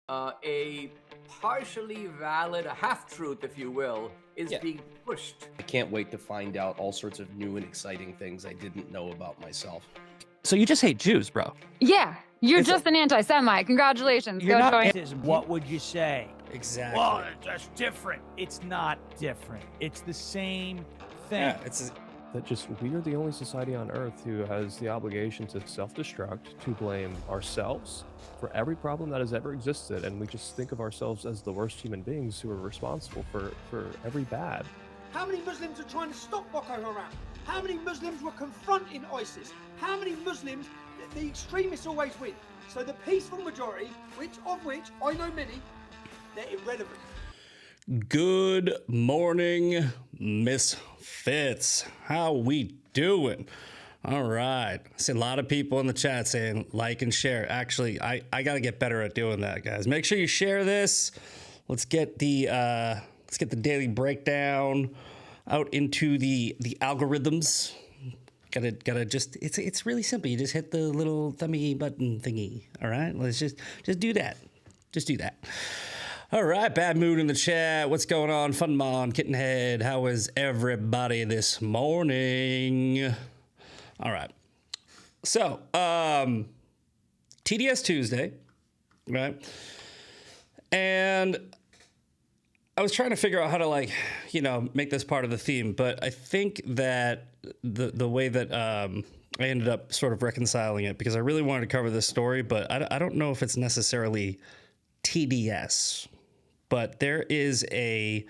A partially valid, a half-truth, if you will, is Yeah. being pushed. I can't wait to find out all sorts of new and exciting things I didn't know about myself. So you just hate Jews, bro? Yeah, you're It's just an anti-Semite. Congratulations. You're Go not join. What would you say? Exactly. Well, that's different. It's not different. It's the same thing. Yeah, it's That just we are the only society on earth who has the obligation to self-destruct, to blame ourselves for every problem that has ever existed, and we just think of ourselves as the worst human beings who are responsible for every bad. How many Muslims are trying to stop Boko Haram? How many Muslims were confronting ISIS? How many Muslims, the extremists always win. So the peaceful majority, which I know many, they're irrelevant. Good morning, Misfits. How we doing? All right. I see a lot of people in the chat saying like and share. Actually, I got to get better at doing that, guys. Make sure you share this. Let's get the daily breakdown out into the algorithms. Gotta just it's really simple. You just hit the little thummy button thingy. All right. Let's just do that. Just do that. All right, bad mood in the chat. What's going on? Funmon, Kittenhead, how is everybody this morning? All right. So, TDS Tuesday, right? And I was trying to figure out how to make this part of the theme, but I think that the way that I ended up sort of reconciling it, because I really wanted to cover this story, but I don't know if it's necessarily TDS. But there is a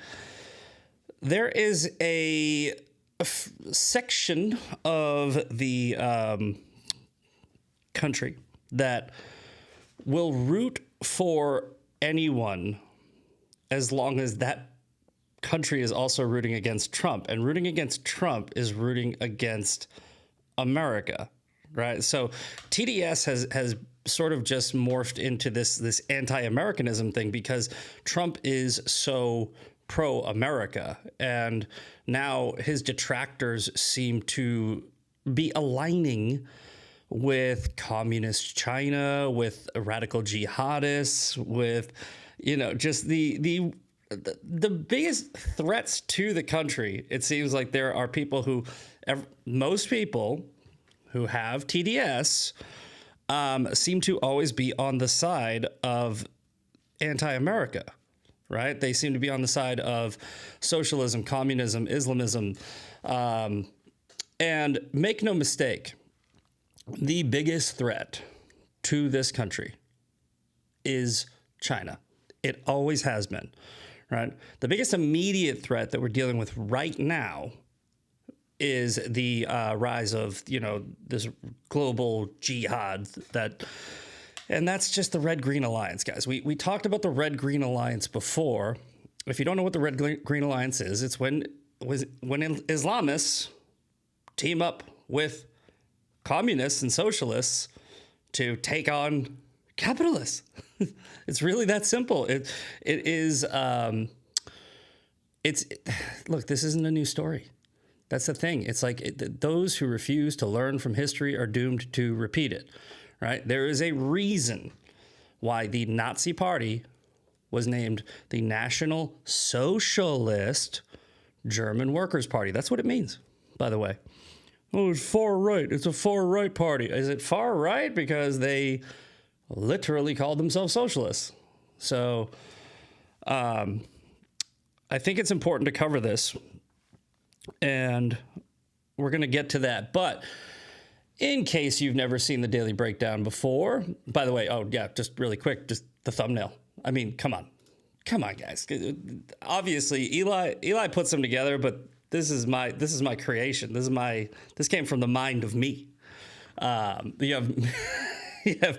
section of the country that will root for anyone as long as that country is also rooting against Trump. And rooting against Trump is rooting against America, right? So TDS has sort of just morphed into this anti-Americanism thing because Trump is so pro-America, and now his detractors seem to be aligning with communist China, with radical jihadists, with just the biggest threats to the country. It seems like there are people most people who have TDS seem to always be on the side of anti-America, right? They seem to be on the side of socialism, communism, Islamism. And make no mistake, the biggest threat to this country is China. It always has been, right? The biggest immediate threat that we're dealing with right now is the rise of, this global jihad and that's just the Red-Green Alliance, guys. We talked about the Red-Green Alliance before. If you don't know what the Red-Green Alliance is, it's when Islamists team up with communists and socialists to take on capitalists. It's really that simple. It is. Look, this isn't a new story. That's the thing. It's like those who refuse to learn from history are doomed to repeat it, right? There is a reason why the Nazi Party was named the National Socialist German Workers' Party. That's what it means, by the way. Oh, it's far right. It's a far right party. Is it far right? Because they literally called themselves socialists. So I think it's important to cover this. And we're going to get to that. But in case you've never seen the Daily Breakdown before, by the way, just really quick, just the thumbnail. I mean, come on, guys. Obviously, Eli puts them together, but this is my creation. This came from the mind of me. You have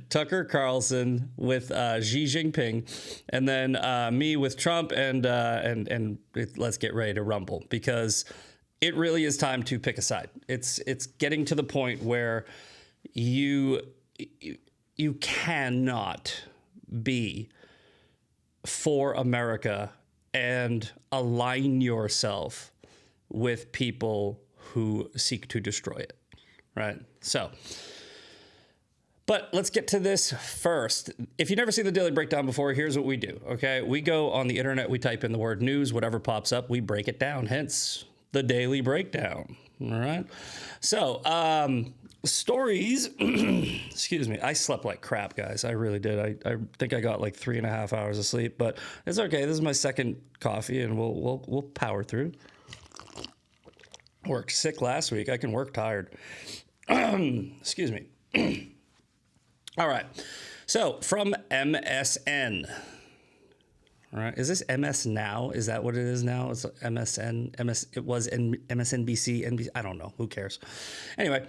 Tucker Carlson with Xi Jinping, and then me with Trump, and let's get ready to rumble, because it really is time to pick a side. It's getting to the point where you cannot be for America and align yourself with people who seek to destroy it, right? So But let's get to this first. If you've never seen the Daily Breakdown before, here's what we do, okay? We go on the internet, we type in the word news, whatever pops up, we break it down, hence the Daily Breakdown, all right? So, stories, excuse me, I slept like crap, guys. I really did. I think I got like 3.5 hours of sleep, but it's okay. This is my second coffee, and we'll power through. Worked sick last week. I can work tired. Excuse me. All right. So from MSN. All right. Is this MS Now? Is that what it is now? It's MSN. It was MSNBC. NBC. I don't know. Who cares? Anyway,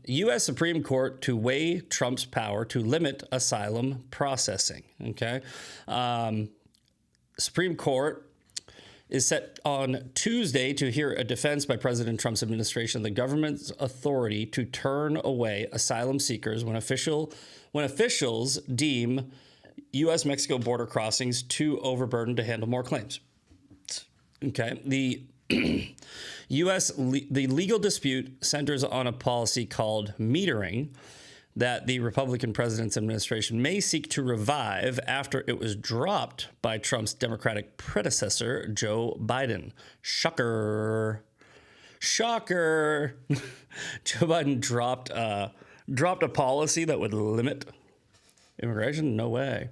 U.S. Supreme Court to weigh Trump's power to limit asylum processing. Okay. Supreme Court is set on Tuesday to hear a defense by President Trump's administration of the government's authority to turn away asylum seekers when officials deem U.S.-Mexico border crossings too overburdened to handle more claims. Okay, the the legal dispute centers on a policy called metering that the Republican president's administration may seek to revive after it was dropped by Trump's Democratic predecessor, Joe Biden. Shocker. Shocker. Joe Biden dropped a policy that would limit immigration? No way.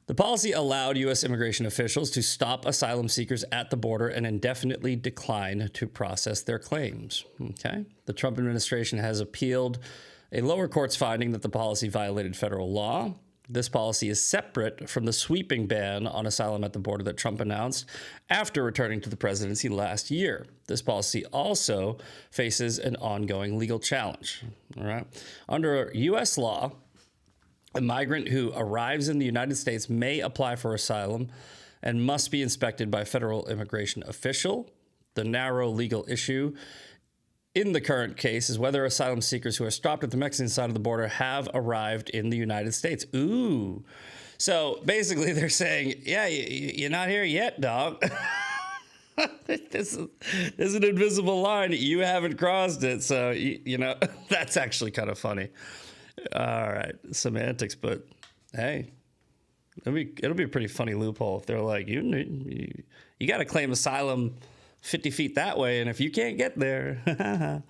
The policy allowed U.S. immigration officials to stop asylum seekers at the border and indefinitely decline to process their claims. Okay? The Trump administration has appealed a lower court's finding that the policy violated federal law. This policy is separate from the sweeping ban on asylum at the border that Trump announced after returning to the presidency last year. This policy also faces an ongoing legal challenge. All right. Under U.S. law, a migrant who arrives in the United States may apply for asylum and must be inspected by a federal immigration official. The narrow legal issue in the current case is whether asylum seekers who are stopped at the Mexican side of the border have arrived in the United States. Ooh. So basically they're saying, yeah, you're not here yet, dog. This is an invisible line. You haven't crossed it. So, you know, that's actually kind of funny. All right. Semantics, but hey, it'll be a pretty funny loophole if they're like, you got to claim asylum 50 feet that way, and if you can't get there.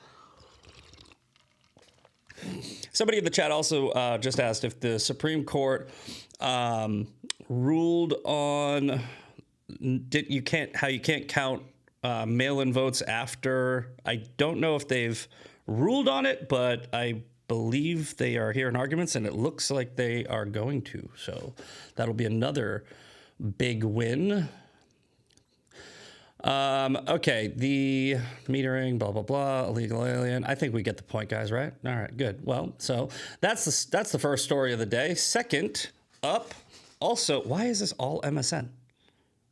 Somebody in the chat also just asked if the Supreme Court ruled on how you can't count mail-in votes after. I don't know if they've ruled on it, but I believe they are hearing arguments, and it looks like they are going to. So that'll be another big win. Okay, the metering, blah, blah, blah, illegal alien. I think we get the point, guys, right? All right, good. Well, so that's the first story of the day. Second up, also, why is this all MSN?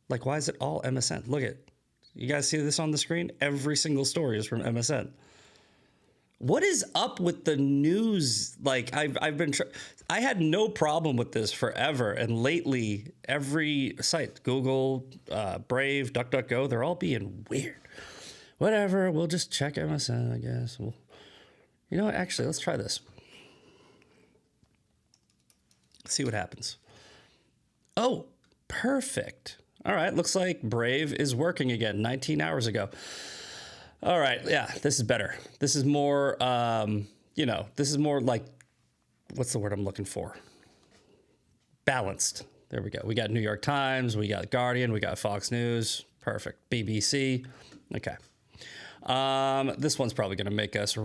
Like, why is it all MSN? Look at, you guys see this on the screen? Every single story is from MSN. What is up with the news? Like, I had no problem with this forever, and lately every site, Google, Brave, DuckDuckGo, they're all being weird. Whatever, we'll just check MSN, I guess. You know what? Actually, let's try this. See what happens. Oh, perfect. All right, looks like Brave is working again. 19 hours ago. All right, yeah, this is better. This is more, this is more like, what's the word I'm looking for? Balanced. There we go. We got New York Times, we got Guardian, we got Fox News. Perfect. BBC. Okay. This one's probably going to make us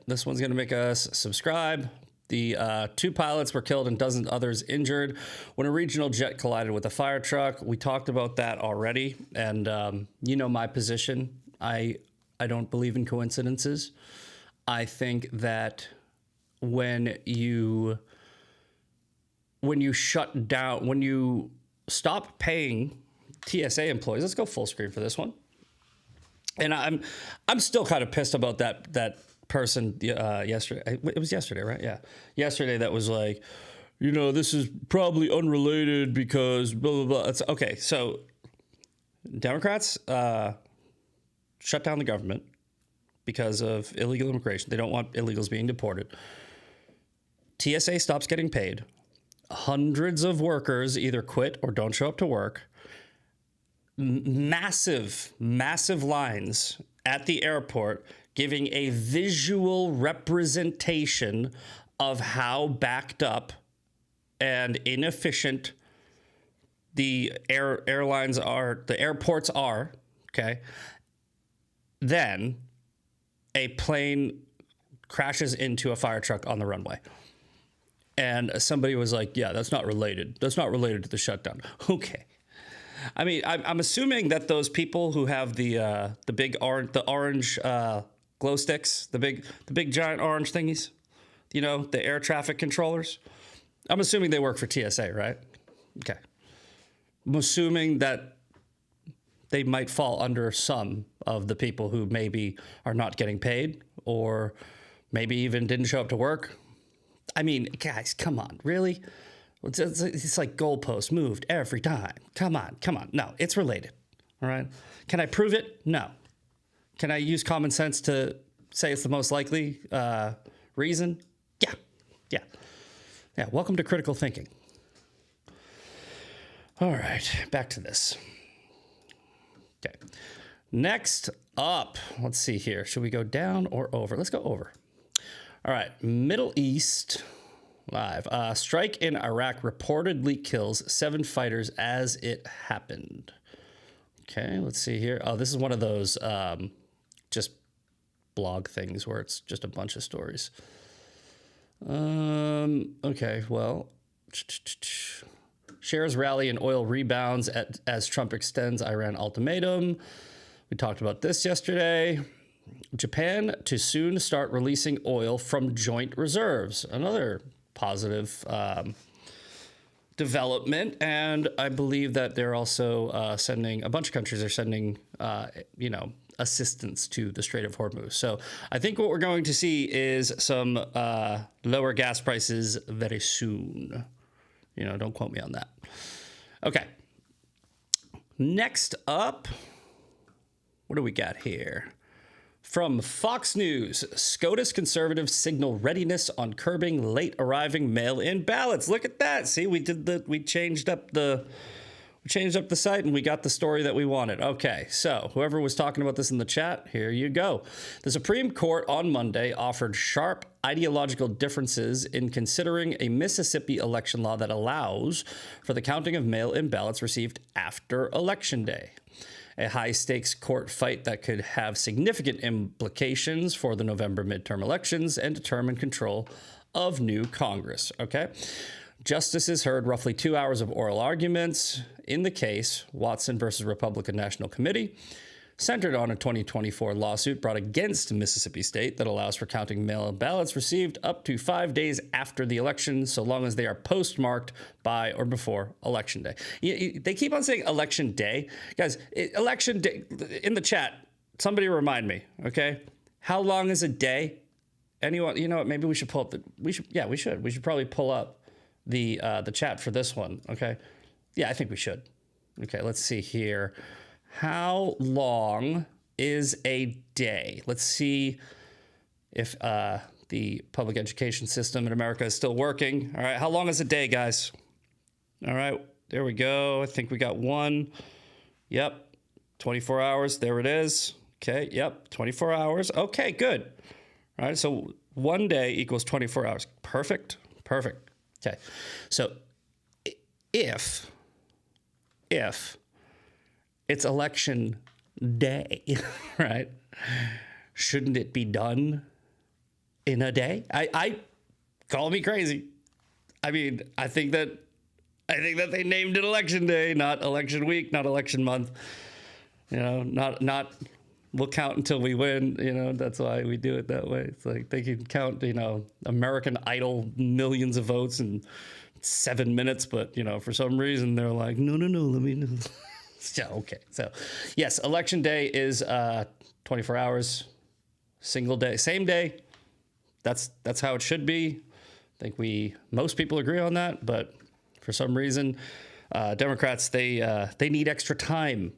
this one's going to make us subscribe. The 2 pilots were killed and dozens others injured when a regional jet collided with a fire truck. We talked about that already, and you know my position. I don't believe in coincidences. I think that when you shut down, when you stop paying TSA employees, let's go full screen for this one. And I'm still kind of pissed about that person yesterday. It was yesterday, right? Yeah. Yesterday that was like, this is probably unrelated because blah, blah, blah. It's okay. So Democrats, shut down the government because of illegal immigration. They don't want illegals being deported. TSA stops getting paid. Hundreds of workers either quit or don't show up to work. Massive lines at the airport giving a visual representation of how backed up and inefficient the airlines are, the airports are, okay? Then a plane crashes into a fire truck on the runway. And somebody was like, yeah, that's not related. That's not related to the shutdown. Okay. I mean, I'm assuming that those people who have the big orange glow sticks, the big giant orange thingies, you know, the air traffic controllers, I'm assuming they work for TSA, right? Okay. I'm assuming that they might fall under some of the people who maybe are not getting paid or maybe even didn't show up to work. I mean, guys, come on, really? It's like goalposts moved every time. Come on. No, it's related, all right? Can I prove it? No. Can I use common sense to say it's the most likely reason? Yeah. Welcome to critical thinking. All right, back to this. Okay. Next up, let's see here. Should we go down or over? Let's go over. All right, Middle East live. Strike in Iraq reportedly kills 7 fighters as it happened. Okay, let's see here. Oh, this is one of those just blog things where it's just a bunch of stories. Okay, well, shares rally and oil rebounds as Trump extends Iran ultimatum. We talked about this yesterday. Japan to soon start releasing oil from joint reserves. Another positive development. And I believe that they're also sending, a bunch of countries are sending, assistance to the Strait of Hormuz. So I think what we're going to see is some lower gas prices very soon. You know, don't quote me on that. Okay. Next up, what do we got here? From Fox News, SCOTUS conservatives signal readiness on curbing late arriving mail-in ballots. Look at that. See, we changed up the site and we got the story that we wanted. Okay, so whoever was talking about this in the chat, here you go. The Supreme Court on Monday offered sharp ideological differences in considering a Mississippi election law that allows for the counting of mail-in ballots received after Election Day. A high-stakes court fight that could have significant implications for the November midterm elections and determine control of new Congress, okay? Justices heard roughly 2 hours of oral arguments in the case, Watson versus Republican National Committee, centered on a 2024 lawsuit brought against Mississippi State that allows for counting mail-in ballots received up to 5 days after the election, so long as they are postmarked by or before Election Day. They keep on saying Election Day. Guys, Election Day, in the chat, somebody remind me, okay? How long is a day? Anyone, you know what, maybe we should pull up we should probably pull up the chat for this one, okay? Yeah, I think we should. Okay, let's see here. How long is a day? Let's see if the public education system in America is still working. All right, how long is a day, guys? All right, there we go. I think we got one. Yep, 24 hours. There it is. Okay, yep, 24 hours. Okay, good. All right, so 1 day equals 24 hours. Perfect. Okay, so if it's election day, right? Shouldn't it be done in a day? I call me crazy. I mean, I think that they named it election day, not election week, not election month. You know, not we'll count until we win. You know, that's why we do it that way. It's like they can count, you know, American Idol millions of votes in 7 minutes, but you know, for some reason they're like, no, let me know. Yeah, okay. So, yes, election day is 24 hours, single day, same day. That's how it should be. I think most people agree on that, but for some reason, Democrats they need extra time.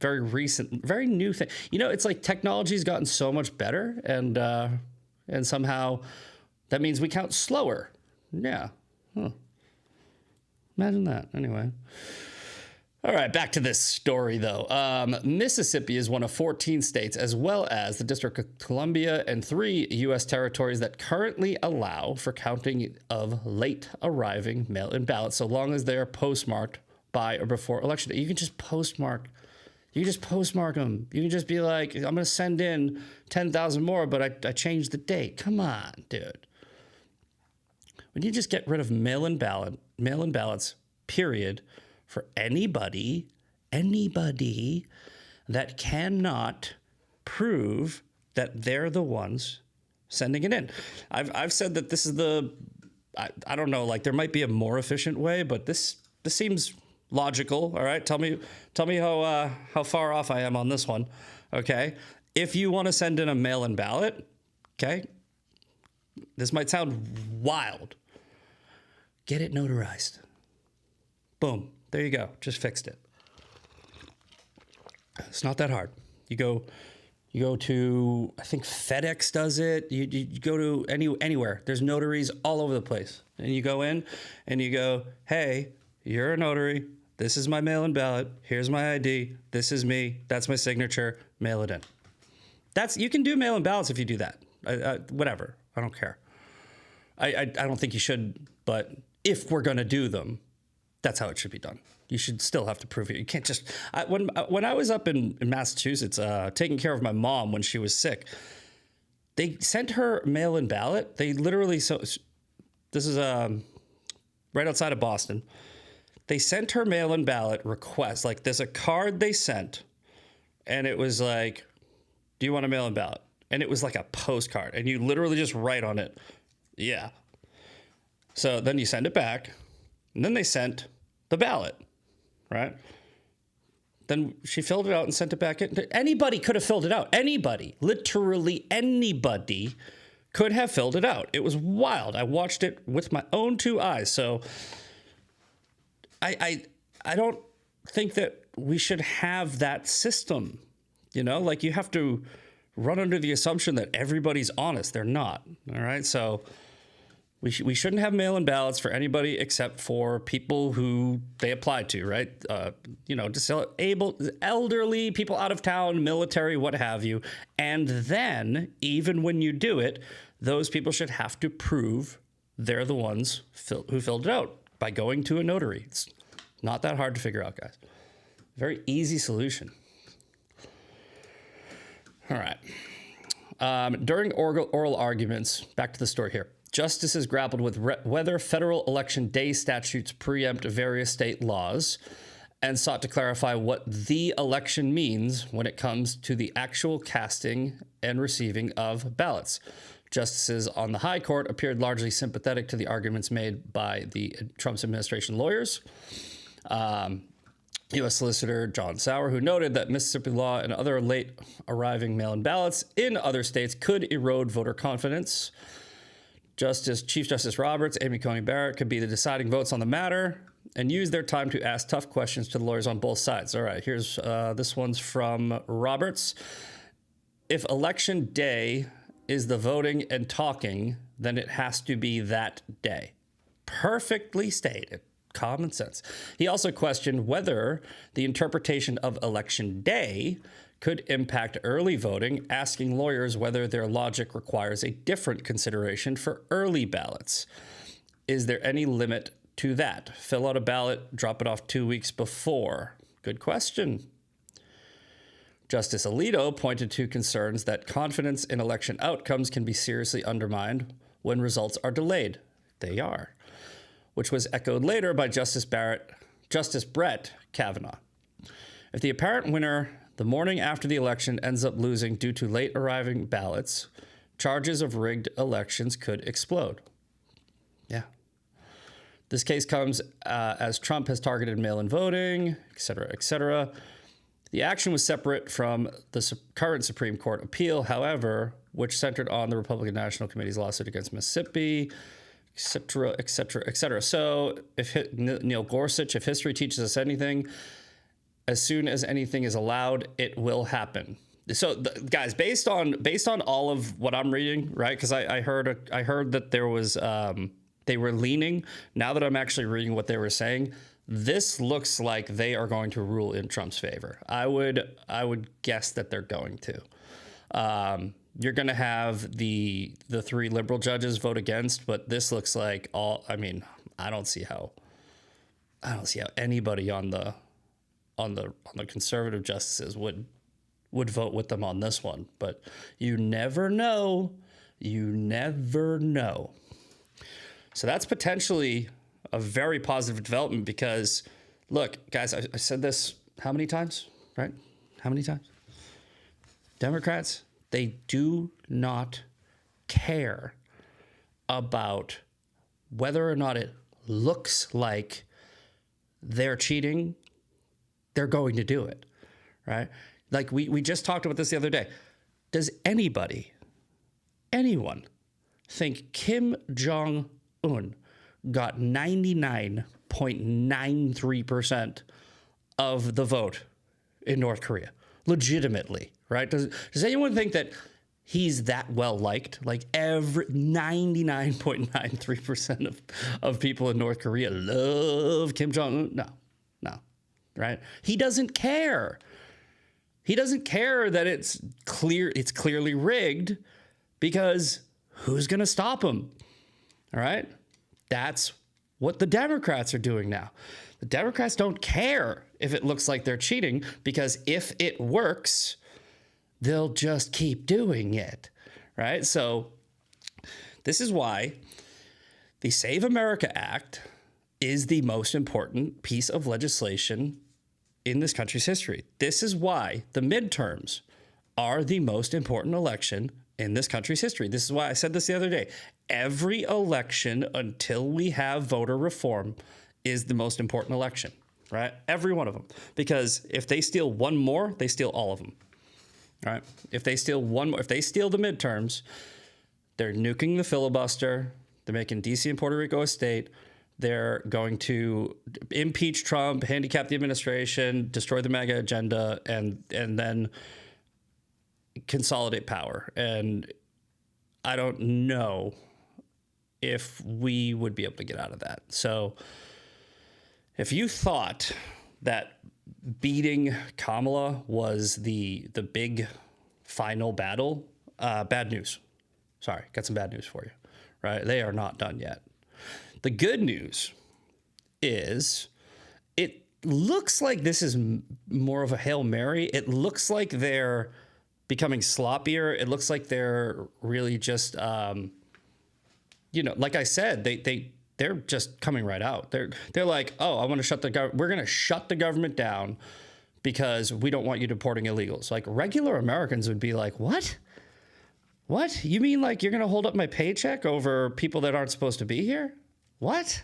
Very recent, very new thing. You know, it's like technology's gotten so much better, and somehow that means we count slower Yeah. Huh. Imagine that. Anyway. All right, back to this story, though. Mississippi is one of 14 states, as well as the District of Columbia and 3 U.S. territories that currently allow for counting of late arriving mail-in ballots, so long as they are postmarked by or before election day. You can just postmark. You can just postmark them. You can just be like, I'm going to send in 10,000 more, but I changed the date. Come on, dude. When you just get rid of mail-in ballots, period, for anybody that cannot prove that they're the ones sending it in. I've said that this is I don't know, like there might be a more efficient way, but this seems logical. All right, tell me how far off I am on this one. Okay, if you want to send in a mail-in ballot, okay, this might sound wild. Get it notarized. Boom. There you go. Just fixed it. It's not that hard. You go to, I think FedEx does it. You go to anywhere. There's notaries all over the place. And you go in and you go, hey, you're a notary. This is my mail-in ballot. Here's my ID. This is me. That's my signature. Mail it in. You can do mail-in ballots if you do that. Whatever. I don't care. I don't think you should, but if we're going to do them, that's how it should be done. You should still have to prove it. You can't just... When I was up in Massachusetts taking care of my mom when she was sick, they sent her mail-in ballot. They literally... This is right outside of Boston. They sent her mail-in ballot request. Like, there's a card they sent, and it was like, do you want a mail-in ballot? And it was like a postcard, and you literally just write on it, yeah. So then you send it back, and then they sent the ballot, right? Then she filled it out and sent it back in. Anybody could have filled it out. Anybody, literally anybody could have filled it out. It was wild. I watched it with my own 2 eyes. So I don't think that we should have that system. You know, like you have to run under the assumption that everybody's honest. They're not. All right. So we shouldn't have mail-in ballots for anybody except for people who they apply to, right? Disabled, elderly, people out of town, military, what have you. And then, even when you do it, those people should have to prove they're the ones who filled it out by going to a notary. It's not that hard to figure out, guys. Very easy solution. All right. During oral arguments, back to the story here. Justices grappled with whether federal election day statutes preempt various state laws and sought to clarify what the election means when it comes to the actual casting and receiving of ballots. Justices on the High Court appeared largely sympathetic to the arguments made by the Trump's administration lawyers. U.S. Solicitor John Sauer, who noted that Mississippi law and other late arriving mail-in ballots in other states could erode voter confidence. Chief Justice Roberts, Amy Coney Barrett could be the deciding votes on the matter and use their time to ask tough questions to the lawyers on both sides. All right, here's this one's from Roberts. If election day is the voting and talking, then it has to be that day. Perfectly stated. Common sense. He also questioned whether the interpretation of election day could impact early voting, asking lawyers whether their logic requires a different consideration for early ballots. Is there any limit to that? Fill out a ballot, drop it off 2 weeks before. Good question. Justice Alito pointed to concerns that confidence in election outcomes can be seriously undermined when results are delayed. They are. Which was echoed later by Justice Brett Kavanaugh. If the apparent winner the morning after the election ends up losing due to late arriving ballots, charges of rigged elections could explode. Yeah. This case comes as Trump has targeted mail-in voting, et cetera, et cetera. The action was separate from the current Supreme Court appeal, however, which centered on the Republican National Committee's lawsuit against Mississippi, et cetera, et cetera, et cetera. So if Neil Gorsuch, if history teaches us anything, as soon as anything is allowed, it will happen. So, guys, based on all of what I'm reading, right? Because I heard that there was they were leaning. Now that I'm actually reading what they were saying, this looks like they are going to rule in Trump's favor. I would guess that they're going to. You're going to have the 3 liberal judges vote against, but this looks like all. I mean, I don't see how anybody on the conservative justices would vote with them on this one. But you never know. You never know. So that's potentially a very positive development because, look, guys, I said this how many times, right? How many times? Democrats, they do not care about whether or not it looks like they're cheating. They're going to do it, right? Like we just talked about this the other day. Does anyone think Kim Jong-un got 99.93% of the vote in North Korea? Legitimately, right? Does anyone think that he's that well liked? Like every 99.93% of people in North Korea love Kim Jong-un? No, right? He doesn't care. He doesn't care that it's clearly rigged because who's going to stop him? All right? That's what the Democrats are doing now. The Democrats don't care if it looks like they're cheating because if it works, they'll just keep doing it, right? So this is why the Save America Act is the most important piece of legislation in this country's history. This is why the midterms are the most important election in this country's history. This is why I said this the other day. Every election until we have voter reform is the most important election, right? Every one of them. Because if they steal one more, they steal all of them, right? If they steal one more, if they steal the midterms, they're nuking the filibuster. They're making DC and Puerto Rico a state. They're going to impeach Trump, handicap the administration, destroy the MAGA agenda, and then consolidate power. And I don't know if we would be able to get out of that. So if you thought that beating Kamala was the big final battle, bad news. Sorry, got some bad news for you, right? They are not done yet. The good news is it looks like this is more of a Hail Mary. It looks like they're becoming sloppier. It looks like they're really just, like I said, they're just coming right out. They're like, oh, I want to shut the government. We're going to shut the government down because we don't want you deporting illegals. Like regular Americans would be like, what? What? You mean like you're going to hold up my paycheck over people that aren't supposed to be here? What?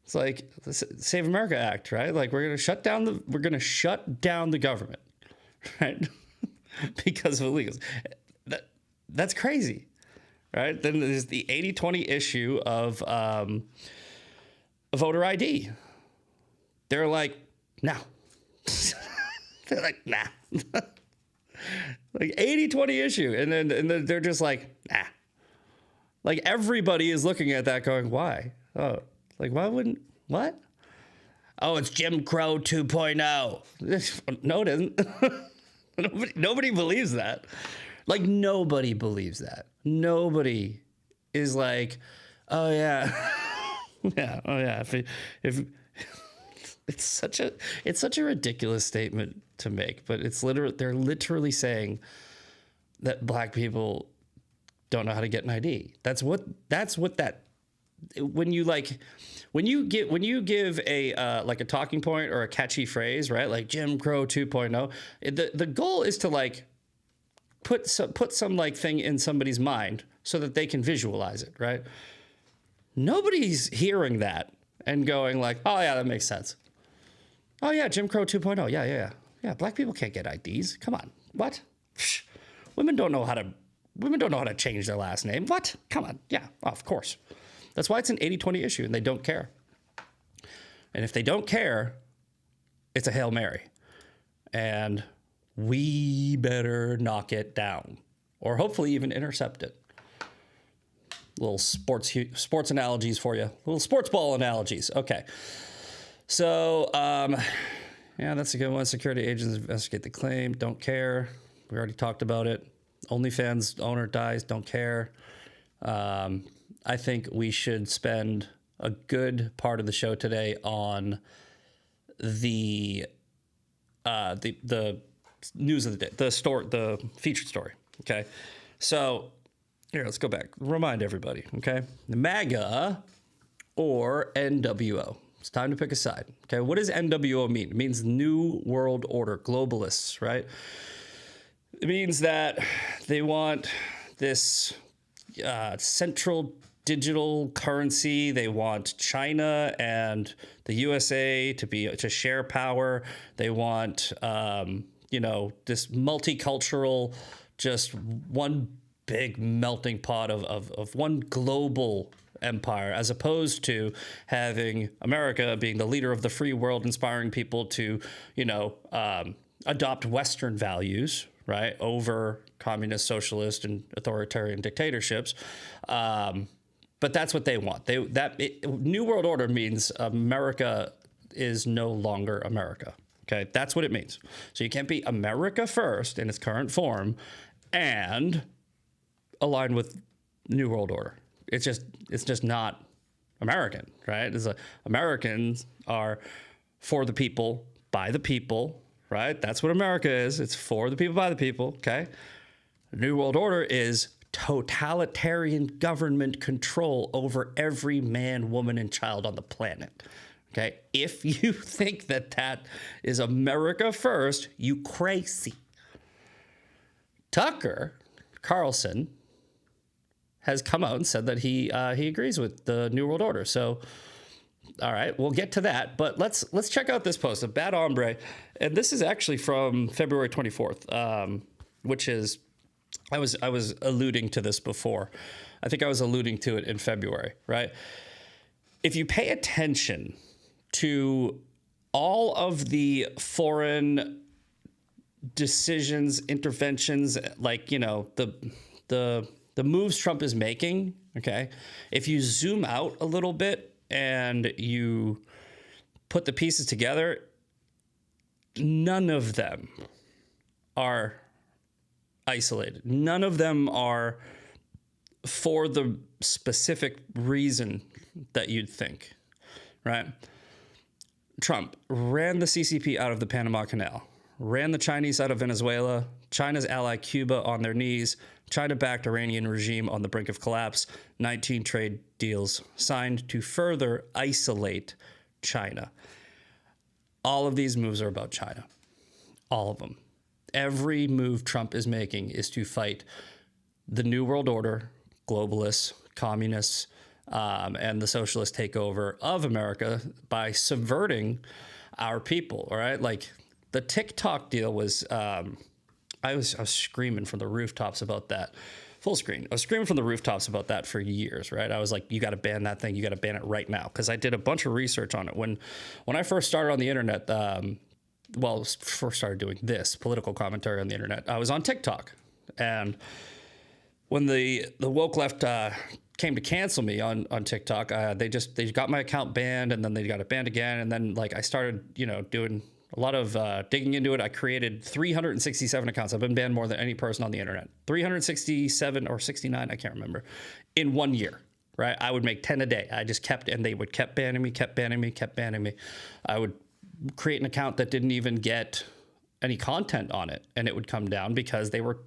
It's like the Save America Act, right? Like we're going to shut down the government, right? Because of illegals. That's crazy, right? Then there's the 80-20 issue of voter ID. They're like, no. They're like, nah. Like 80-20 issue. And then they're just like, nah. Like everybody is looking at that going, why? Oh, like why wouldn't, what? Oh, it's Jim Crow 2.0. No, it isn't. Nobody believes that. Like nobody believes that. Nobody is like, oh yeah. Yeah, oh yeah. If it's such a ridiculous statement to make, but they're literally saying that black people don't know how to get an ID. When you give a like a talking point or a catchy phrase, right? Like Jim Crow 2.0, the goal is to like put some like thing in somebody's mind so that they can visualize it, right? Nobody's hearing that and going like, oh yeah, that makes sense. Oh yeah, Jim Crow 2.0. Yeah. Black people can't get IDs. Come on. What? Psh, women don't know how to change their last name. What? Come on. Yeah, of course. That's why it's an 80-20 issue and they don't care. And if they don't care, it's a Hail Mary. And we better knock it down or hopefully even intercept it. little sports analogies for you, little sports ball analogies. Okay. So, yeah, that's a good one. Security agents investigate the claim. Don't care. We already talked about it. OnlyFans owner dies. Don't care. I think we should spend a good part of the show today on the news of the day, the featured story. Okay. So here, let's go back. Remind everybody. Okay. MAGA or NWO. It's time to pick a side. Okay. What does NWO mean? It means New World Order, globalists, right? It means that they want this central digital currency. They want China and the USA to share power. They want, this multicultural, just one big melting pot of one global empire, as opposed to having America being the leader of the free world, inspiring people to, adopt Western values, right, over communist, socialist, and authoritarian dictatorships. But that's what they want. New World Order means America is no longer America. Okay, that's what it means. So you can't be America first in its current form and align with New World Order. It's just not American, right? Americans are for the people, by the people, right? That's what America is. It's for the people, by the people, okay? New World Order is totalitarian government control over every man, woman, and child on the planet, okay? If you think that is America first, you crazy. Tucker Carlson has come out and said that he agrees with the New World Order. So, all right, we'll get to that. But let's check out this post of Bad Hombre, and this is actually from February 24th, which is I was alluding to this before. I think I was alluding to it in February, right? If you pay attention to all of the foreign decisions, interventions, like the moves Trump is making, okay? If you zoom out a little bit and you put the pieces together, none of them are isolated. None of them are for the specific reason that you'd think, right? Trump ran the CCP out of the Panama Canal, ran the Chinese out of Venezuela, China's ally Cuba on their knees, China-backed Iranian regime on the brink of collapse, 19 trade deals signed to further isolate China. All of these moves are about China. All of them. Every move Trump is making is to fight the New World Order, globalists, communists, and the socialist takeover of America by subverting our people, all right? Like, the TikTok deal was... I was screaming from the rooftops about that. Full screen. I was screaming from the rooftops about that for years, right? I was like, you got to ban that thing. You got to ban it right now. Because I did a bunch of research on it. When I first started on the internet, first started doing this, political commentary on the internet, I was on TikTok. And when the woke left came to cancel me on TikTok, they got my account banned, and then they got it banned again. And then I started, doing a lot of digging into it. I created 367 accounts. I've been banned more than any person on the internet. 367 or 69, I can't remember, in 1 year, right? I would make 10 a day. I just and they would kept banning me. I would create an account that didn't even get any content on it, and it would come down because they were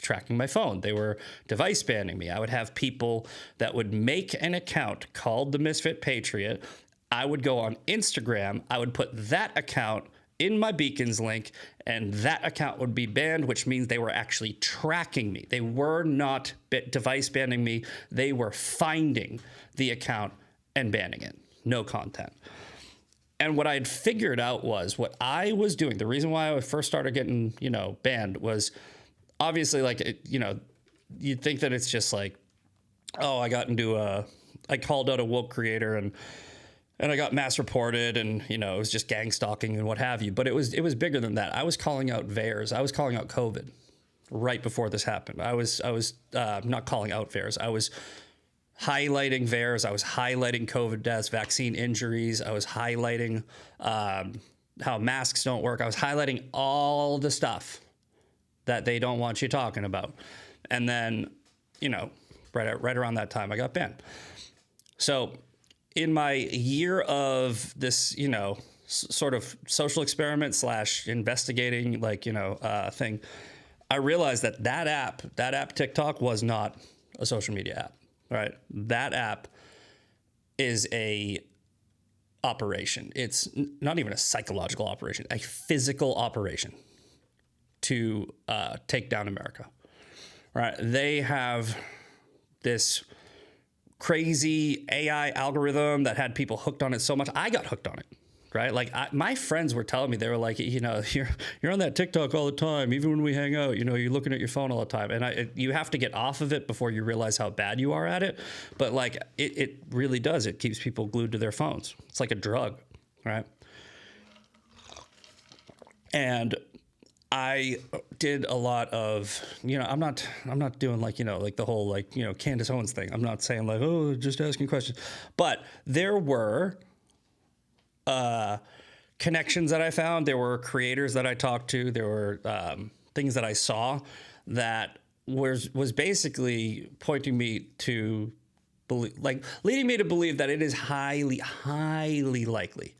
tracking my phone. They were device banning me. I would have people that would make an account called the Misfit Patriot. I would go on Instagram. I would put that account in my beacons link, and that account would be banned, which means they were actually tracking me. They were not device banning me. They were finding the account and banning it. No content. And what I had figured out was what I was doing, the reason why I first started getting, banned was obviously you'd think that it's just like, oh, I called out a woke creator and I got mass reported, and it was just gang stalking and what have you. But it was bigger than that. I was calling out VAERS. I was calling out COVID right before this happened. I was not calling out VAERS. I was highlighting VAERS. I was highlighting COVID deaths, vaccine injuries. I was highlighting how masks don't work. I was highlighting all the stuff that they don't want you talking about. And then, right around that time, I got banned. So in my year of this, sort of social experiment / investigating, thing, I realized that app TikTok was not a social media app, right? That app is a operation. It's not even a psychological operation, a physical operation to take down America, right? They have this crazy AI algorithm that had people hooked on it so much. I got hooked on it, right? Like my friends were telling me, they were like, you're on that TikTok all the time. Even when we hang out, you're looking at your phone all the time. And you have to get off of it before you realize how bad you are at it. But like, it really does. It keeps people glued to their phones. It's like a drug, right? And I did a lot of, I'm not doing like the whole Candace Owens thing. I'm not saying like, oh, just asking questions, but there were connections that I found. There were creators that I talked to. There were things that I saw that was basically pointing me to believe, leading me to believe that it is highly, highly likely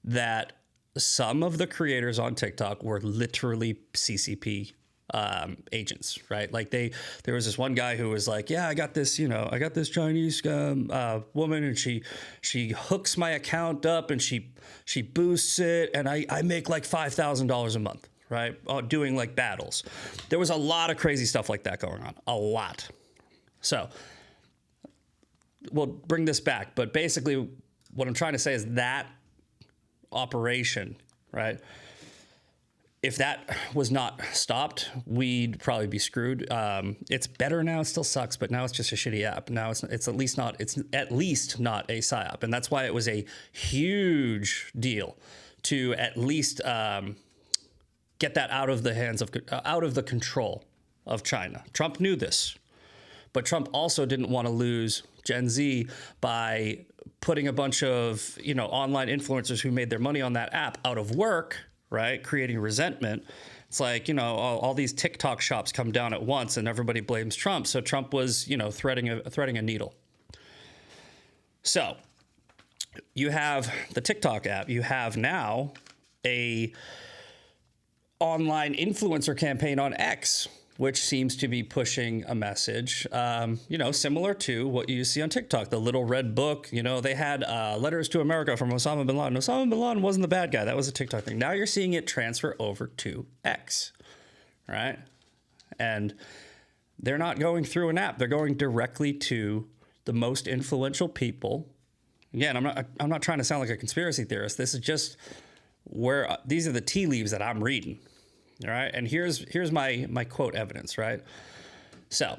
that some of the creators on TikTok were literally CCP agents, right? Like there was this one guy who was like, yeah, I got this Chinese woman, and she hooks my account up and she boosts it, and I make like $5,000 a month, right? Doing like battles. There was a lot of crazy stuff like that going on, a lot. So we'll bring this back, but basically what I'm trying to say is that operation, right? If that was not stopped, we'd probably be screwed. It's better now. It still sucks, but now it's just a shitty app. Now it's at least not a psyop, and that's why it was a huge deal to at least get that out of the control of China. Trump knew this, but Trump also didn't want to lose Gen Z by putting a bunch of online influencers who made their money on that app out of work, right? Creating resentment. It's like, all these TikTok shops come down at once and everybody blames Trump. So Trump was, threading a needle. So you have the TikTok app. You have now a online influencer campaign on X, which seems to be pushing a message, similar to what you see on TikTok, the little red book. They had letters to America from Osama bin Laden. Osama bin Laden wasn't the bad guy. That was a TikTok thing. Now you're seeing it transfer over to X, right? And they're not going through an app. They're going directly to the most influential people. Again, I'm not trying to sound like a conspiracy theorist. This is just where these are the tea leaves that I'm reading. All right, and here's my quote evidence, right? So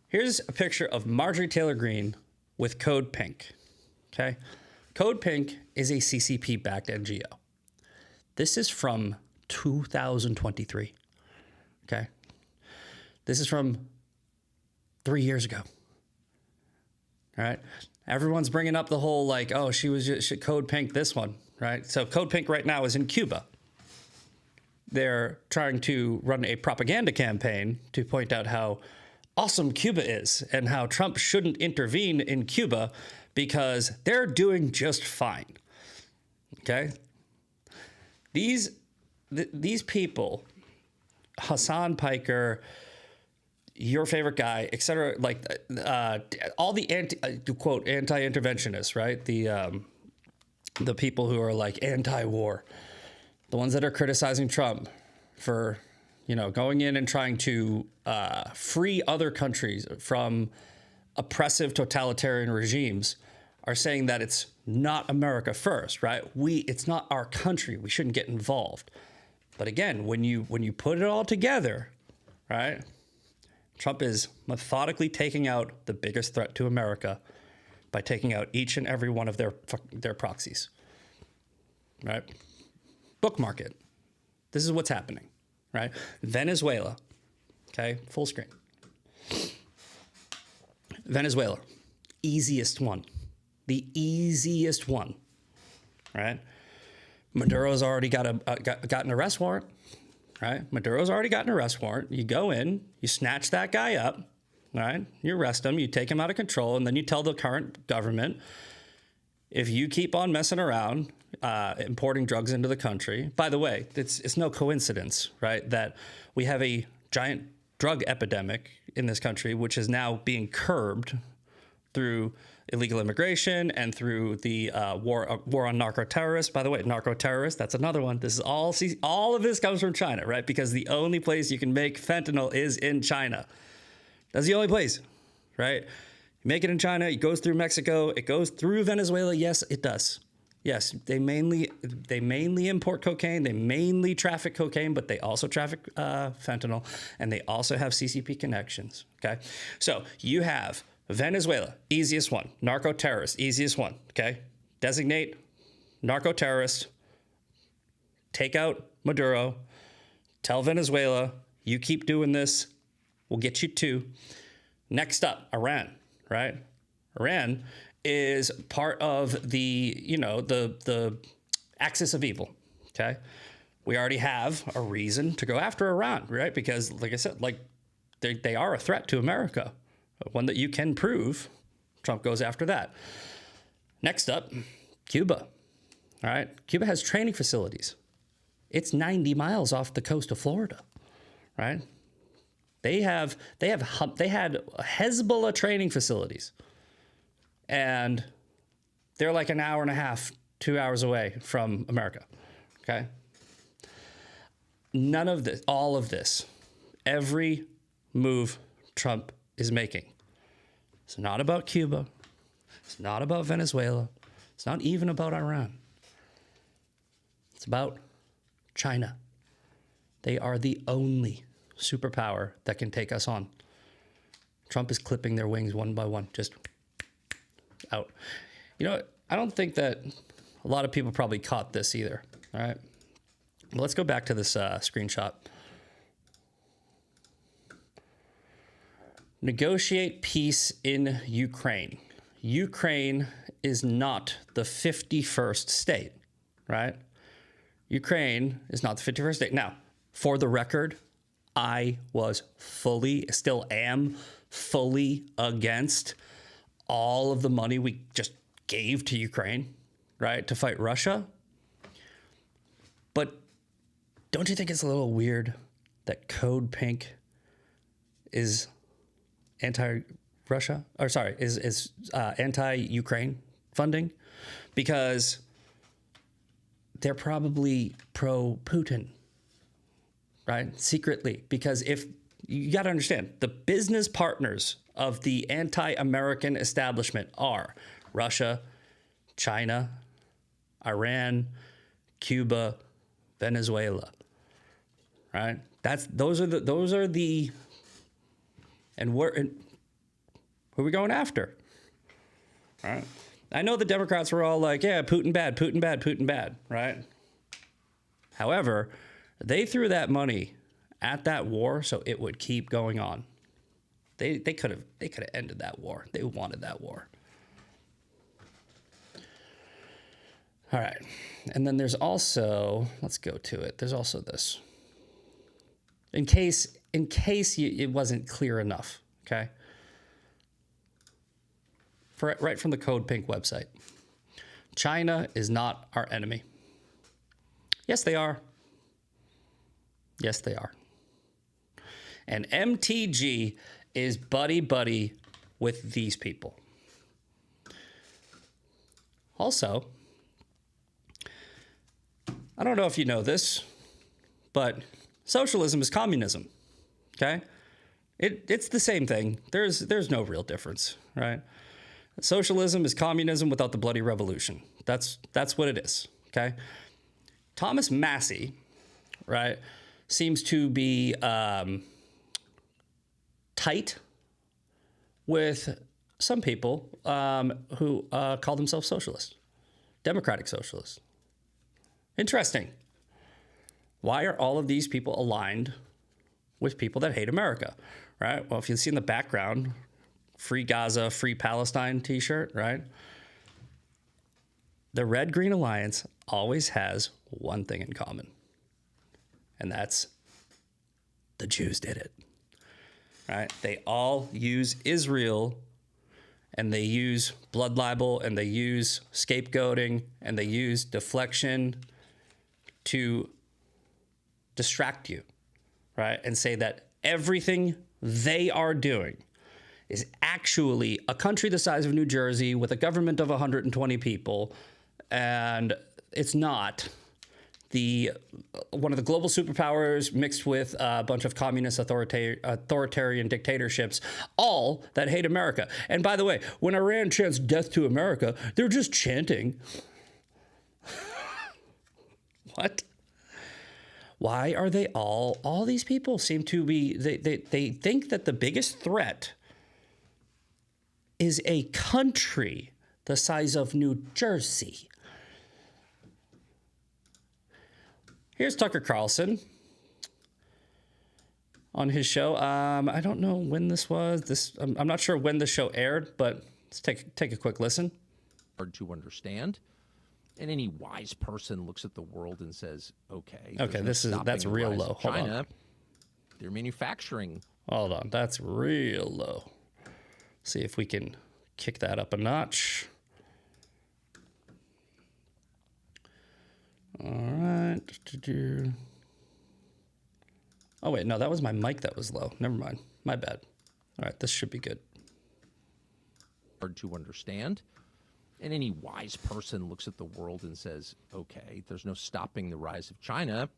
here's a picture of Marjorie Taylor Greene with Code Pink. Okay, Code Pink is a CCP-backed NGO. This is from 2023. Okay, this is from 3 years ago. All right, everyone's bringing up the whole like, oh, she Code Pink this one. Right? So Code Pink right now is in Cuba. They're trying to run a propaganda campaign to point out how awesome Cuba is and how Trump shouldn't intervene in Cuba because they're doing just fine. Okay? These people, Hassan Piker, your favorite guy, etc., like all the anti-interventionists, right? The people who are like anti-war, the ones that are criticizing Trump for, going in and trying to free other countries from oppressive totalitarian regimes, are saying that it's not America first, right? It's not our country. We shouldn't get involved. But again, when you put it all together, right? Trump is methodically taking out the biggest threat to America by taking out each and every one of their proxies, right? Bookmark it. This is what's happening, right? Venezuela, okay, full screen. Venezuela, easiest one. The easiest one, right? Maduro's already got an arrest warrant, right? Maduro's already got an arrest warrant. You go in, you snatch that guy up, right? You arrest him, you take him out of control, and then you tell the current government, if you keep on messing around, importing drugs into the country. By the way, it's no coincidence, right, that we have a giant drug epidemic in this country, which is now being curbed through illegal immigration and through the war on narco-terrorists. By the way, narco-terrorists, that's another one. This is all of this comes from China, right? Because the only place you can make fentanyl is in China. That's the only place, right? You make it in China, it goes through Mexico, it goes through Venezuela. Yes, it does. Yes, they mainly import cocaine, they mainly traffic cocaine, but they also traffic fentanyl, and they also have CCP connections, okay? So you have Venezuela, easiest one. Narco-terrorist, easiest one, okay? Designate narco-terrorist, take out Maduro, tell Venezuela, you keep doing this, we'll get you too. Next up, Iran, right? Iran is part of the, the axis of evil, okay? We already have a reason to go after Iran, right? Because, like I said, they are a threat to America. One that you can prove, Trump goes after that. Next up, Cuba, all right? Cuba has training facilities. It's 90 miles off the coast of Florida, right? They had Hezbollah training facilities, and they're like an hour and a half, 2 hours away from America, okay? None of this, all of this, every move Trump is making, it's not about Cuba, it's not about Venezuela, it's not even about Iran. It's about China. They are the only superpower that can take us on. Trump is clipping their wings one by one, just out. You know, I don't think that a lot of people probably caught this either, all right? Well, let's go back to this screenshot. Negotiate peace in Ukraine. Ukraine is not the 51st state, right? Ukraine is not the 51st state. Now, for the record, I was still am fully against all of the money we just gave to Ukraine, right, to fight Russia. But don't you think it's a little weird that Code Pink is anti-Russia, or sorry, is anti-Ukraine funding? Because they're probably pro-Putin, right? Secretly, because if you got to understand, the business partners of the anti-American establishment are Russia, China, Iran, Cuba, Venezuela, right? Those are the, and who are we going after? All right. I know the Democrats were all like, yeah, Putin bad, Putin bad, Putin bad, right? However, they threw that money at that war so it would keep going on. They could have ended that war. They wanted that war. All right. And then there's also, let's go to it. There's also this. In case it wasn't clear enough, okay? Right from the Code Pink website. China is not our enemy. Yes, they are. Yes, they are. And MTG is buddy-buddy with these people. Also, I don't know if you know this, but socialism is communism, okay? It's the same thing. There's no real difference, right? Socialism is communism without the bloody revolution. That's what it is, okay? Thomas Massey, right, seems to be tight with some people who call themselves socialists, democratic socialists. Interesting. Why are all of these people aligned with people that hate America, right? Well, if you see in the background, Free Gaza, Free Palestine t-shirt, right? The Red Green Alliance always has one thing in common, and that's the Jews did it, right? They all use Israel, and they use blood libel, and they use scapegoating, and they use deflection to distract you, right? And say that everything they are doing is actually a country the size of New Jersey with a government of 120 people, and it's not. One of the global superpowers mixed with a bunch of communist authoritarian dictatorships, all that hate America. And by the way, when Iran chants death to America, they're just chanting. What? Why are they all these people seem to be, they think that the biggest threat is a country the size of New Jersey. Here's Tucker Carlson on his show. I don't know when this was. I'm not sure when the show aired, but let's take a quick listen. Hard to understand, and any wise person looks at the world and says, "Okay, that's real low. Hold China, on. they're manufacturing." Hold on, that's real low. See if we can kick that up a notch. All right. Oh, wait. No, that was my mic that was low. Never mind. My bad. All right. This should be good. Hard to understand. And any wise person looks at the world and says, okay, there's no stopping the rise of China.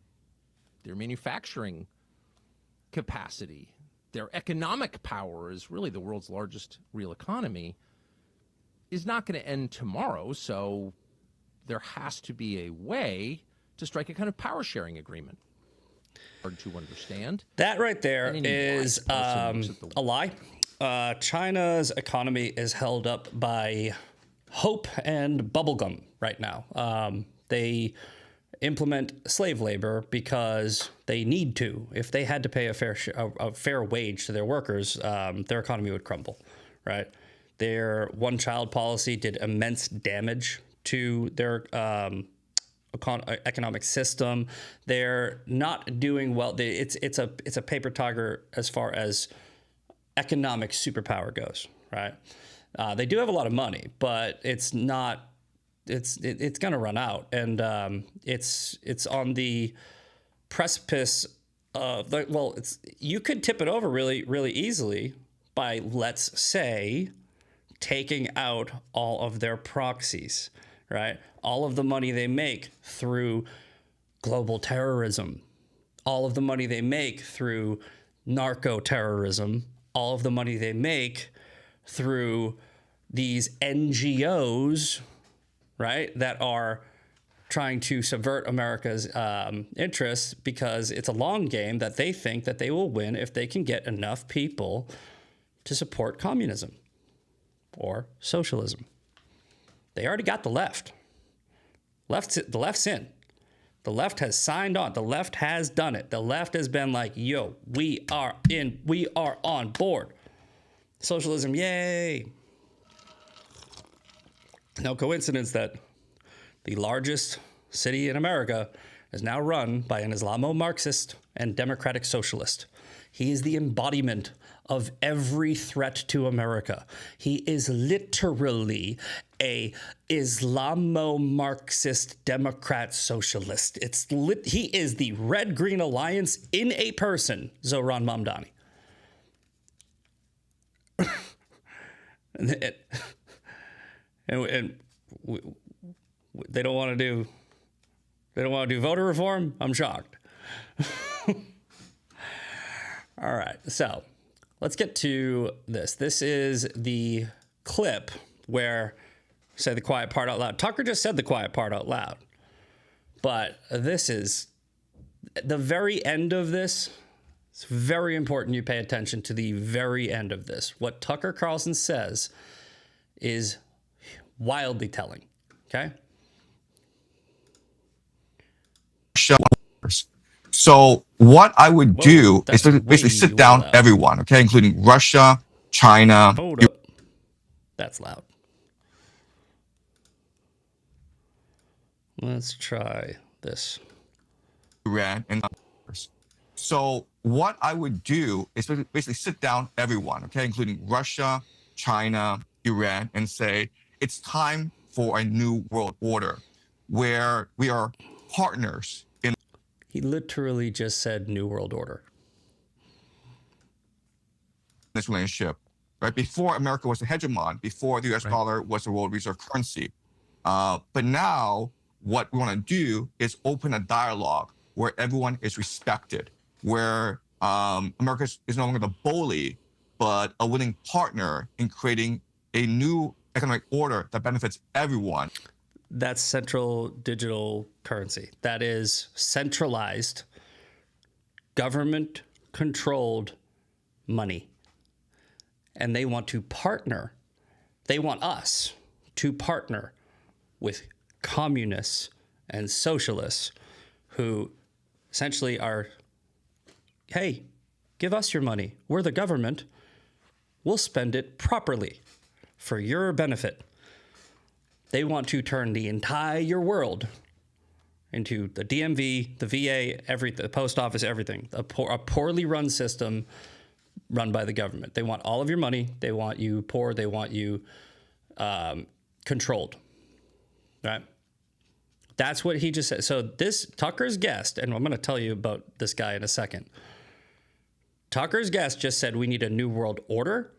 Their manufacturing capacity, their economic power is really the world's largest real economy, is not going to end tomorrow. So there has to be a way to strike a kind of power sharing agreement. Hard to understand. That right there is a lie. China's economy is held up by hope and bubblegum right now. They implement slave labor because they need to. If they had to pay a fair wage to their workers, their economy would crumble, right? Their one-child policy did immense damage to their economic system. They're not doing well. It's a paper tiger as far as economic superpower goes, right? They do have a lot of money, but it's not. It's going to run out, and it's on the precipice of you could tip it over really easily by, let's say, taking out all of their proxies. Right? All of the money they make through global terrorism, all of the money they make through narco-terrorism, all of the money they make through these NGOs, right, that are trying to subvert America's interests, because it's a long game that they think that they will win if they can get enough people to support communism or socialism. They already got the left. The left's in. The left has signed on. The left has done it. The left has been like, yo, we are in. We are on board. Socialism, yay. No coincidence that the largest city in America is now run by an Islamo-Marxist and democratic socialist. He is the embodiment of every threat to America. He is literally a Islamo-Marxist Democrat socialist. He is the Red Green Alliance in a person, Zohran Mamdani. and they don't want to do voter reform. I'm shocked. All right, so let's get to this. This is the clip where, say the quiet part out loud. Tucker just said the quiet part out loud. But this is the very end of this. It's very important you pay attention to the very end of this. What Tucker Carlson says is wildly telling, okay? So what I would do is basically sit down everyone, okay, including Russia, China. Hold up. That's loud. Let's try this. Iran, and others. So what I would do is basically sit down everyone, okay, including Russia, China, Iran, and say it's time for a new world order where we are partners in. He literally just said New World Order. This relationship, right? Before America was the hegemon, before the US dollar was the world reserve currency. But now what we want to do is open a dialogue where everyone is respected, where America is no longer the bully, but a willing partner in creating a new economic order that benefits everyone. That's central digital currency. That is centralized, government-controlled money. And they want to partner. They want us to partner with communists and socialists who essentially are, hey, give us your money. We're the government. We'll spend it properly for your benefit. They want to turn the entire world into the DMV, the VA, the post office, everything. A poorly run system run by the government. They want all of your money. They want you poor. They want you controlled. Right? That's what he just said. So this Tucker's guest, and I'm going to tell you about this guy in a second. Tucker's guest just said we need a new world order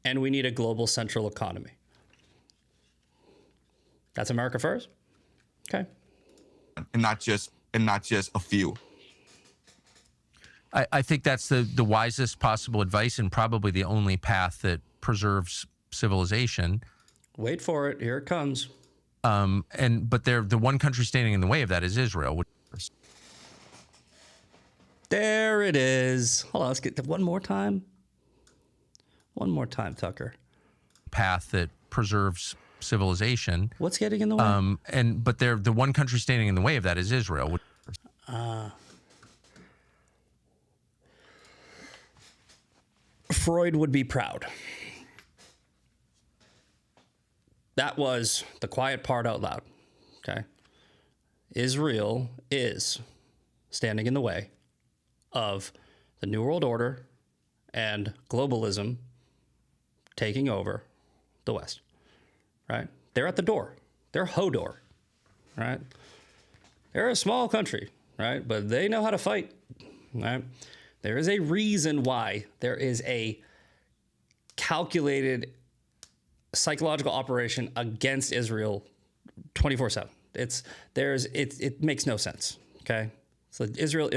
and we need a global central economy. That's America first? Okay. And not just a few. I think that's the wisest possible advice and probably the only path that preserves civilization. Wait for it. Here it comes. But the one country standing in the way of that is Israel. There it is. Hold on, let's get one more time. One more time, Tucker. Path that preserves civilization. What's getting in the way? But the one country standing in the way of that is Israel. Freud would be proud. That was the quiet part out loud. Okay. Israel is standing in the way of the New World Order and globalism taking over the West. Right? They're at the door. They're Hodor. Right? They're a small country, right? But they know how to fight. Right? There is a reason why there is a calculated psychological operation against Israel 24/7. It makes no sense. Okay? So Israel.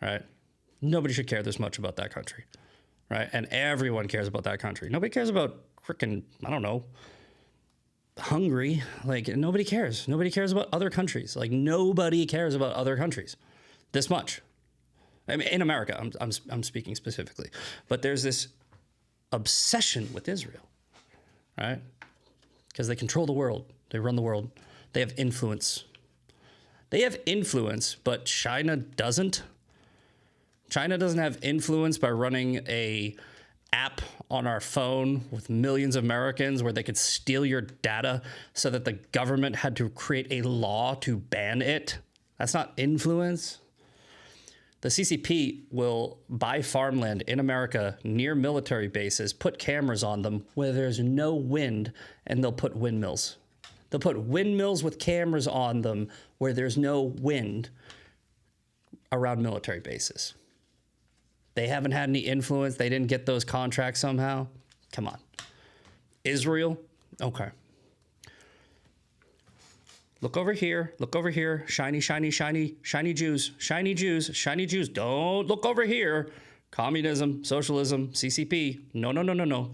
Right? Nobody should care this much about that country. Right? And everyone cares about that country. Nobody cares about freaking, I don't know, Hungary. Like, nobody cares. Nobody cares about other countries. Like, nobody cares about other countries this much. I mean, in America, I'm speaking specifically. But there's this obsession with Israel, right? Because they control the world. They run the world. They have influence. They have influence, but China doesn't. China doesn't have influence by running a app on our phone with millions of Americans where they could steal your data so that the government had to create a law to ban it. That's not influence. The CCP will buy farmland in America near military bases, put cameras on them where there's no wind, and they'll put windmills. They'll put windmills with cameras on them where there's no wind around military bases. They haven't had any influence. They didn't get those contracts somehow. Come on. Israel? Okay. Look over here. Look over here. Shiny, shiny, shiny, shiny Jews. Shiny Jews. Shiny Jews. Don't look over here. Communism, socialism, CCP. No, no, no, no, no.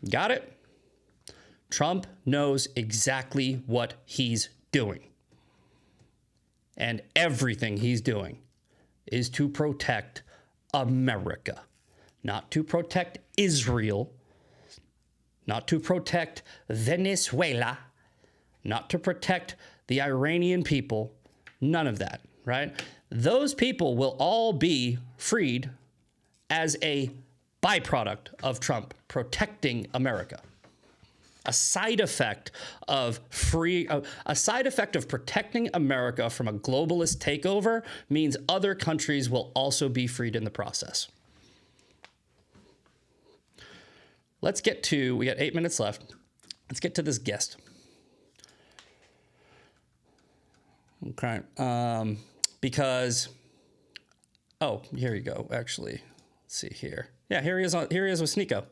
Got it? Trump knows exactly what he's doing. And everything he's doing is to protect America, not to protect Israel, not to protect Venezuela, not to protect the Iranian people, none of that, right? those people will all be freed as a byproduct of Trump protecting America. A side effect of protecting America from a globalist takeover means other countries will also be freed in the process. Let's get to, we got 8 minutes left. Let's get to this guest. Okay. Because, oh, here you go. Actually, let's see here. Yeah, here he is with Sneeko.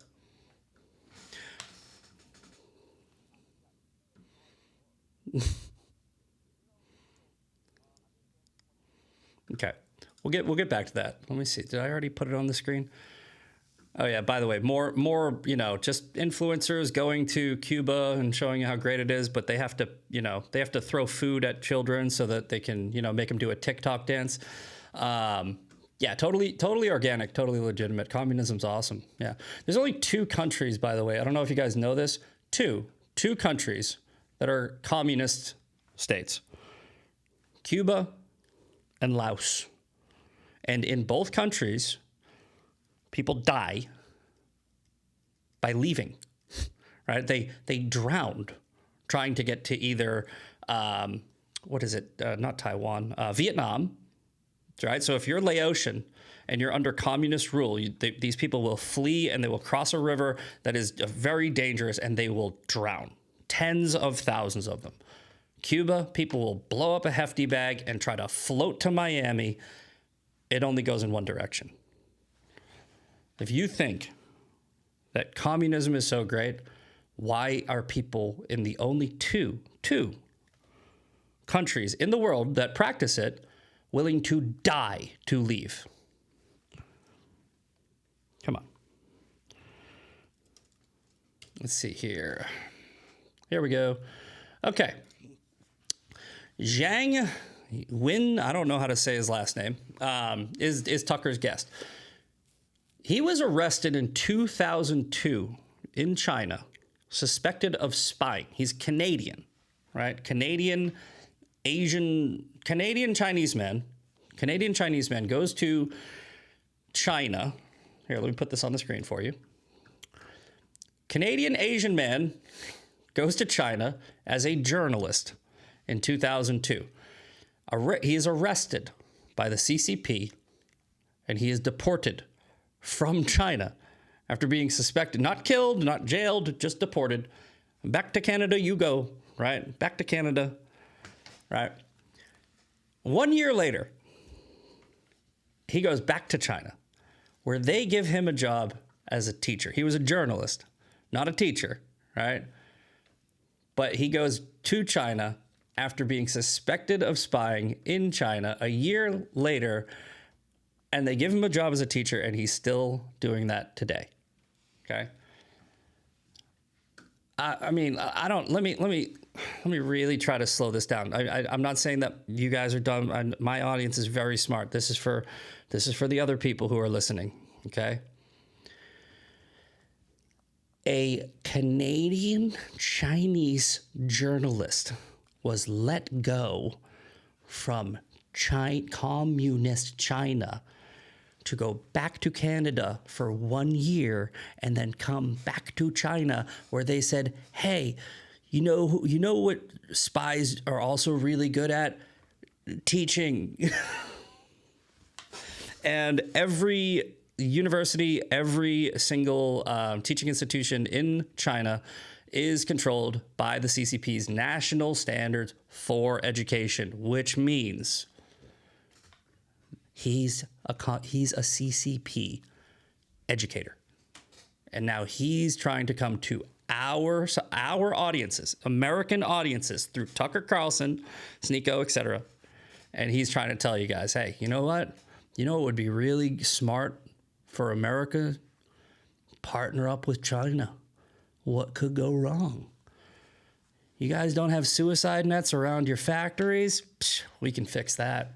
Okay, we'll get back to that. Let me see. Did I already put it on the screen? Oh yeah. By the way, more just influencers going to Cuba and showing you how great it is, but they have to throw food at children so that they can make them do a TikTok dance. Yeah, totally organic, totally legitimate. Communism's awesome. Yeah, there's only 2 countries, by the way. I don't know if you guys know this. Two countries that are communist states: Cuba and Laos. And in both countries, people die by leaving, right? They drowned trying to get to either, not Taiwan, Vietnam, right? So if you're Laotian and you're under communist rule, these people will flee and they will cross a river that is very dangerous and they will drown. Tens of thousands of them. Cuba, people will blow up a hefty bag and try to float to Miami. It only goes in one direction. If you think that communism is so great, why are people in the only two countries in the world that practice it willing to die to leave? Come on. Let's see here. Here we go. Okay. Zhang Win, I don't know how to say his last name, is Tucker's guest. He was arrested in 2002 in China, suspected of spying. He's Canadian, right? Canadian Chinese man goes to China. Here, let me put this on the screen for you. Canadian Asian man goes to China as a journalist in 2002. He is arrested by the CCP and he is deported from China after being suspected, not killed, not jailed, just deported. Back to Canada you go, right? Back to Canada, right? 1 year later, he goes back to China where they give him a job as a teacher. He was a journalist, not a teacher, right? But he goes to China after being suspected of spying in China a year later, and they give him a job as a teacher, and he's still doing that today. Okay. I mean, I don't. Let me really try to slow this down. I'm not saying that you guys are dumb. My audience is very smart. This is for the other people who are listening. Okay. A Canadian Chinese journalist was let go from communist China to go back to Canada for 1 year and then come back to China where they said, hey, you know what spies are also really good at? Teaching. And every university, every single teaching institution in China is controlled by the CCP's National Standards for Education, which means he's a CCP educator. And now he's trying to come to our audiences, American audiences, through Tucker Carlson, Sneeko, etc. And he's trying to tell you guys, hey, you know what? You know what would be really smart for America? Partner up with China. What could go wrong? You guys don't have suicide nets around your factories? Psh, we can fix that.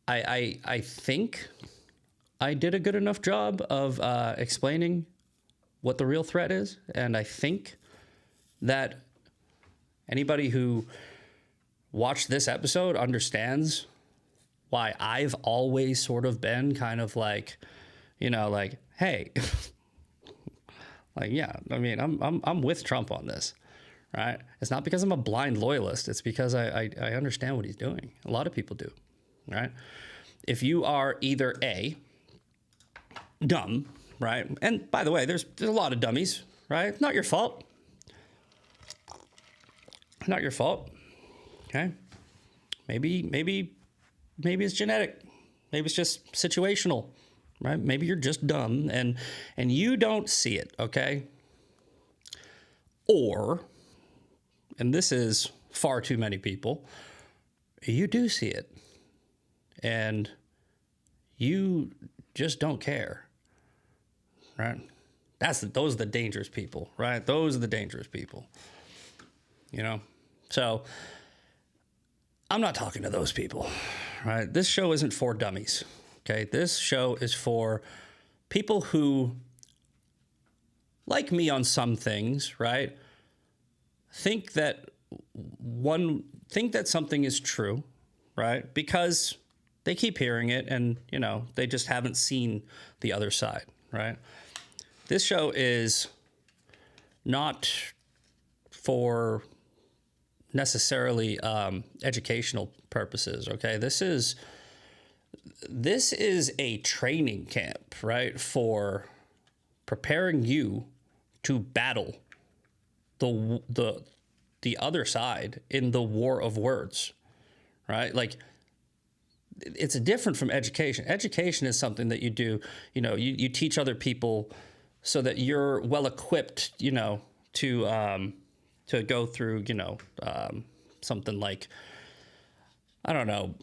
I think I did a good enough job of explaining what the real threat is, and I think that anybody who watched this episode understands why I've always sort of been kind of like, you know, like, hey, like, yeah, I mean, I'm with Trump on this, right? It's not because I'm a blind loyalist. It's because I understand what he's doing. A lot of people do, right? If you are either A, dumb, right? And by the way, there's a lot of dummies, right? Not your fault. Not your fault. Okay. Maybe it's genetic. Maybe it's just situational, right? Maybe you're just dumb and you don't see it, okay? Or, and this is far too many people, you do see it and you just don't care, right? Those are the dangerous people, right? Those are the dangerous people, you know? So I'm not talking to those people, right? This show isn't for dummies, okay? This show is for people who, like me on some things, right, think that something is true, right? Because they keep hearing it and, you know, they just haven't seen the other side, right? This show is not for necessarily educational purposes, okay? This is a training camp, right, for preparing you to battle the other side in the war of words, right? Like, it's different from education. Education is something that you do, you know, you teach other people so that you're well equipped, you know, to go through, you know, something like, I don't know,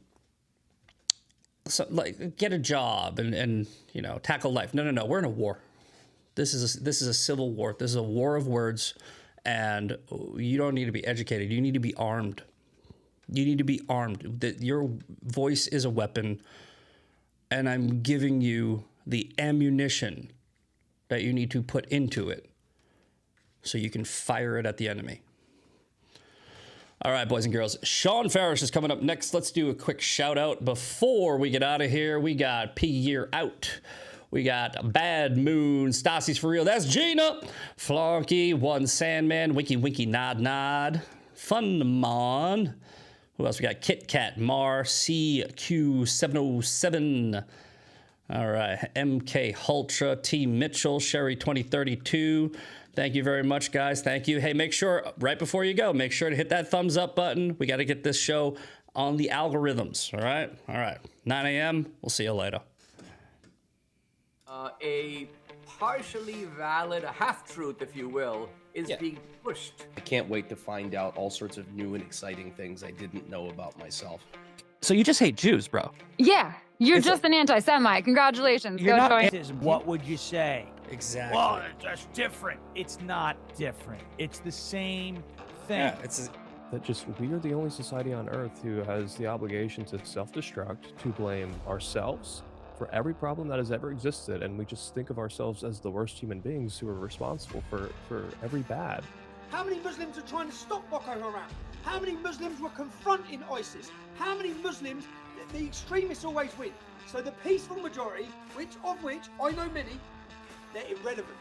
like get a job and you know, tackle life. No, we're in a war. This is a civil war. This is a war of words, and you don't need to be educated. You need to be armed. You need to be armed. That your voice is a weapon, and I'm giving you the ammunition that you need to put into it so you can fire it at the enemy. All right, boys and girls. Sean Farish is coming up next. Let's do a quick shout out before we get out of here. We got P Year Out. We got Bad Moon, Stassi's For Real. That's Gina. Flonky, One Sandman, Winky Winky Nod Nod, Funmon. Who else we got? Kit Kat, Mar, CQ707. All right, MK Hultra, T Mitchell, Sherry 2032. Thank you very much, guys. Thank you. Hey, make sure, right before you go, make sure to hit that thumbs up button. We got to get this show on the algorithms, all right? All right, 9 a.m. We'll see you later. A partially valid, a half-truth, if you will, is being pushed. I can't wait to find out all sorts of new and exciting things I didn't know about myself. So you just hate Jews, bro? Yeah, you're just an anti-Semite. Congratulations. You're Go not join. What would you say? Exactly. Well, that's different. It's not different. It's the same thing. Yeah, it's That just we are the only society on Earth who has the obligation to self-destruct, to blame ourselves for every problem that has ever existed, and we just think of ourselves as the worst human beings who are responsible for every bad. How many Muslims are trying to stop Boko Haram? How many Muslims were confronting ISIS? How many Muslims, the extremists always win. So the peaceful majority, of which I know many, they're irrelevant.